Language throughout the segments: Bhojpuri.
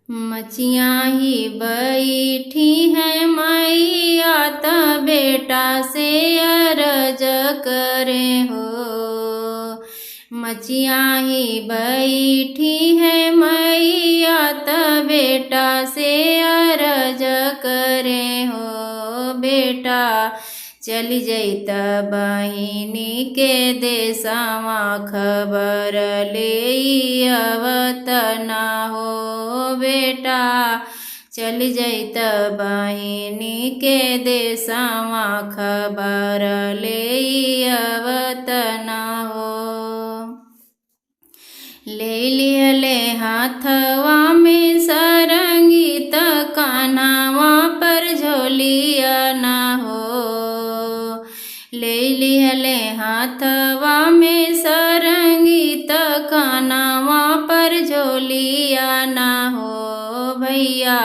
मचिया ही बैठी है मैया त बेटा से अरज करे हो। मचिया ही बैठी है मैया त बेटा से अरज करे हो। बेटा चली जैत बहिनी के देशवा खबर ले अवत ना हो। बेटा चली जैत बहिनी के देशवा खबर ले अवत ना हो। ले लिहले हाथवा में सरंगी त कान्हावा पर झोलिया ना हो। ले लिहले हाथवा में सरंगी त कान्हावा पर झोलिया ना हो। भैया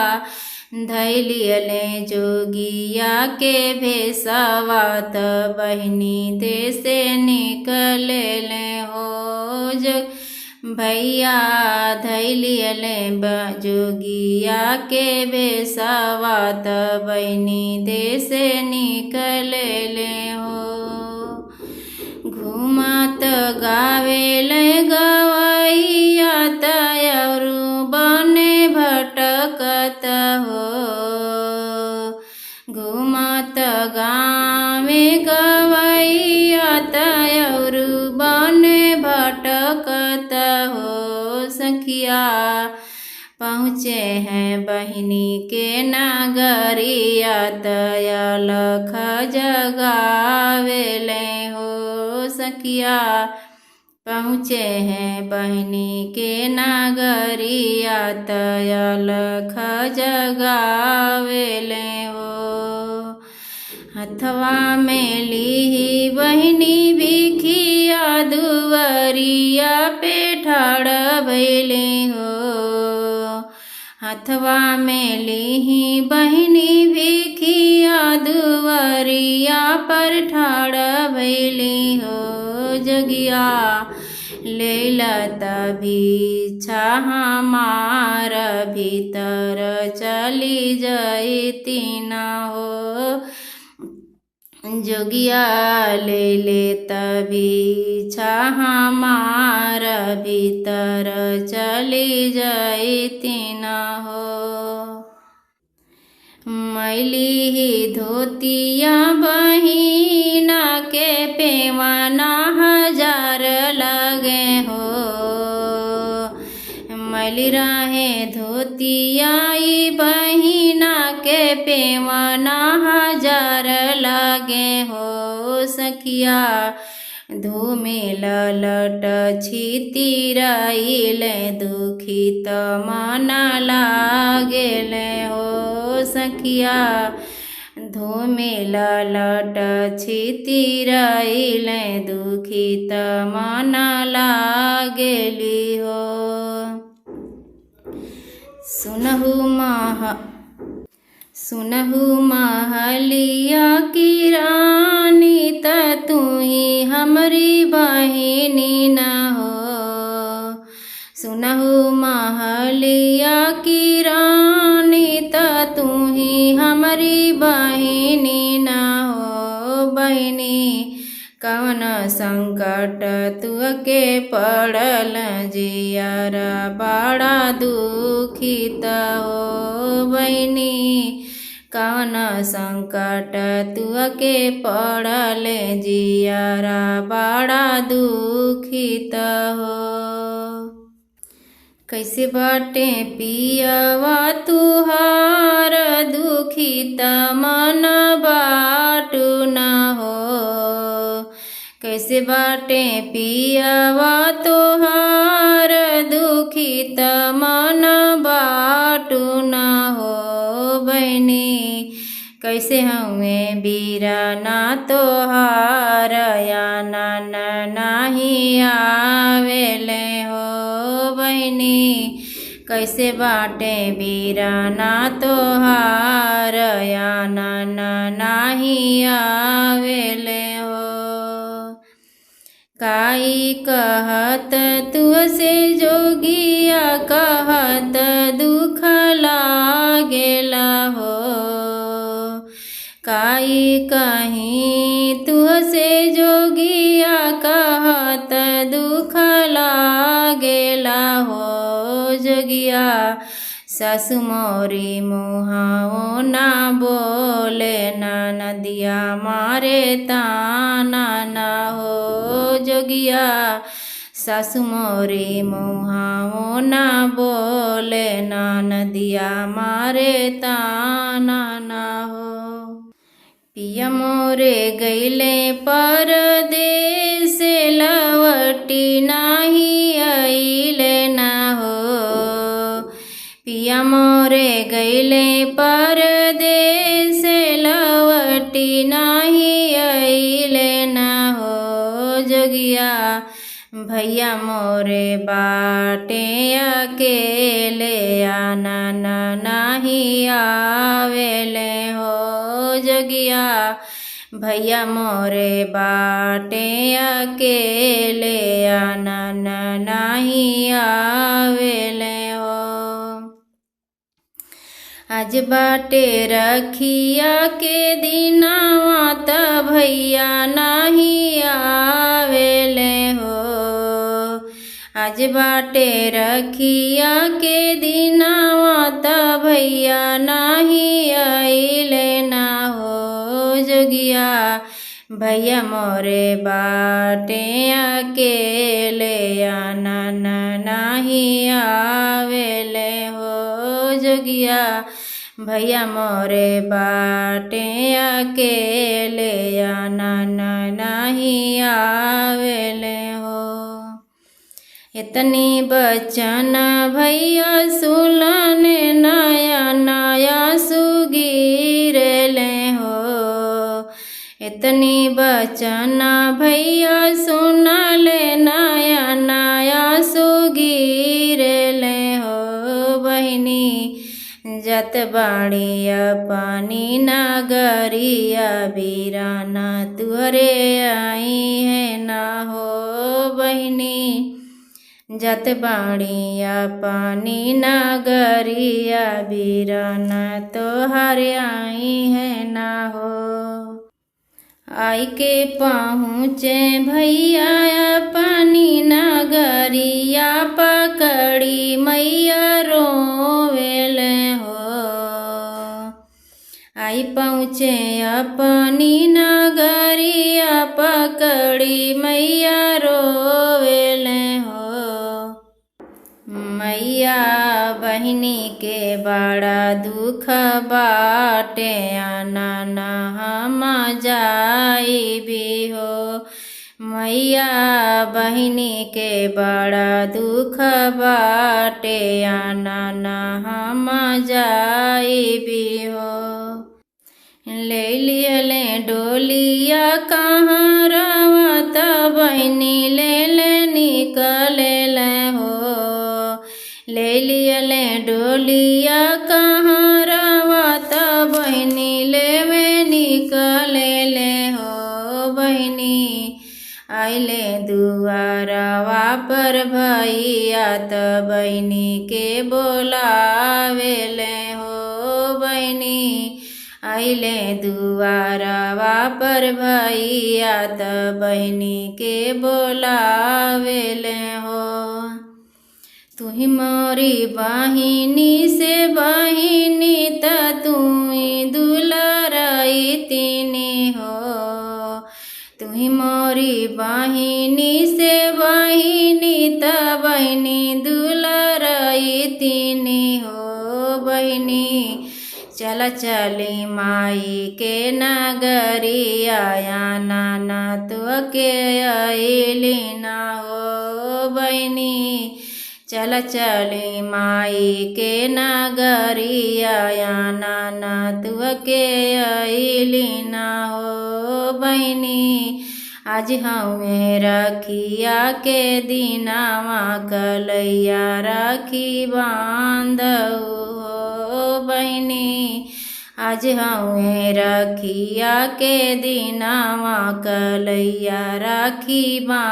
धैलियले जोगिया के भेसवा त बहिनी देसे निकले हो। जो भैया धैलियले जोगिया के भेसवा त बहिनी देसे निकले हो। घूमत गावेले गवैया तयरु बने भटकत हो। घूमत गावे गवैया तयरु बने भटकत हो। सखिया पहुँचे हैं बहिनी के नगरिया तयलख जगावेले हो। सखिया पहुँचे हैं बहिनी के नगरिया तयलख जगावेले हो। हथवा में लीही बहिनी भिखिया दुवरिया पे ठाड़ भैले हो। हथवा में लीही बहिनी भिखिया दुवरिया पर ठाड़ भैले हो। जगिया लेलत भिक्षा हमार भीतर चली जैती न हो। जोगिया ले लेत भिक्षा हमार भीतर चली जैती न हो। मैली ही धोतिया बहिना के पेवना हजार लगे हो। मैली रहे धोतिया बहिना के पेवना हजार लगे हो। सखिया धूमिल लट छितिराइले दुखित मन लागेले हो। सखिया धूमिल लट छितिराइले दुखित मन लागेली हो। सुनहु महलिया की रानी त तू ही हमरी बहिनी न हो। सुनहु महलिया की रानी त तू ही हमरी बहिनी न हो। बहिनी कवन संकट तुके पड़ल जियरा बड़ा दुखित हो। बहिनी कवन संकट तुके पड़ल जियरा बड़ा दुखित हो। कैसे बाटे पियवा तुहार दुखित मन बाटू न हो। कैसे बाटे पियवा तुहार दुखित मन बाटू न हो। बहिनी कैसे हमें बीराना तोहार याना नहीं आवेले हो। बहिनी कैसे बाटे बीराना तोहार याना नहीं आवेले हो। काई कहत तुअसे जोगिया कहत दुख लागेला हो। काई कहीं तुहसे जोगिया कहत दुख लागेला हो। जोगिया सासु मोरी मुहाओ ना बोले ना नदिया मारे ताना ना हो। जोगिया सासु मोरी मुहाओ ना बोले ना नदिया मारे ताना ना हो। पिया मोरे गईले परदेस लवटी नाही आइले ना हो। पिया मोरे गईले परदेस लवटी नाही आइले ना हो। जोगिया भैया मोरे बाटे अकेले आना नाही आवेले हो। जोगिया भैया मोरे बाटे अकेले आना नाही आवेले हो। आज बाटे रखिया के दिनावा त भैया नाही आवेले हो। आज बाटे रखिया के दिनावा त भैया नाही आइले ना हो। जोगिया भैया मोरे बाटे अकेले आना नाही आवेले हो। जोगिया भैया मोरे बाटे अकेले आना नाही आवेले हो। इतनी बचन भैया सुलने नया नया सुगीरेले हो। इतनी बचन भैया सुनले नया नया सुगीरेले हो। बहिनी जत बाड़ी अपनी नगरिया बीराना तुहरे आई है ना हो। बहिनी जत बाड़ी अपनी नगरिया बीराना तोहर आई है ना हो। आई के पहुँचे भैया अपनी नगरिया पकड़ी मैया रोवेले हो। आई पहुँचे अपनी नगरिया पकड़ी मैया रोवेले हो। मैया बहिनी के बड़ा दुख बाटे आना हम जाई भी हो। मैया बहिनी के बड़ा दुख बाटे आना हम जाई भी हो। ले लियले डोलिया कहाँ रवत बहिनी ले निकले हो। ले लियले डोलिया कहाँ रवत बहिनी लेवे निकले हो। बहिनी आइले दुआरवा पर भैया त बहिनी के बोलावेले हो। बहिनी आइले दुआरवा पर भैया त बहिनी के बोलावेले हो। तुही मोरी बहिनी से बहिनी त तुही दुलाराई तीनी हो। तुही मोरी बहिनी से बहिनी त बहिनी दुलाराई तीनी हो। बहिनी चल चली माई के नगरिया आना तो के आइली ना हो। बहिनी चल चली माई के नगरिया आना तो के आइली ना हो। बहिनी आज हमें रखिया के दिनावा कलैया राखी बांधऊ हो। बहिनी आज हमें रखिया के दिनावा कलैया राखी बा।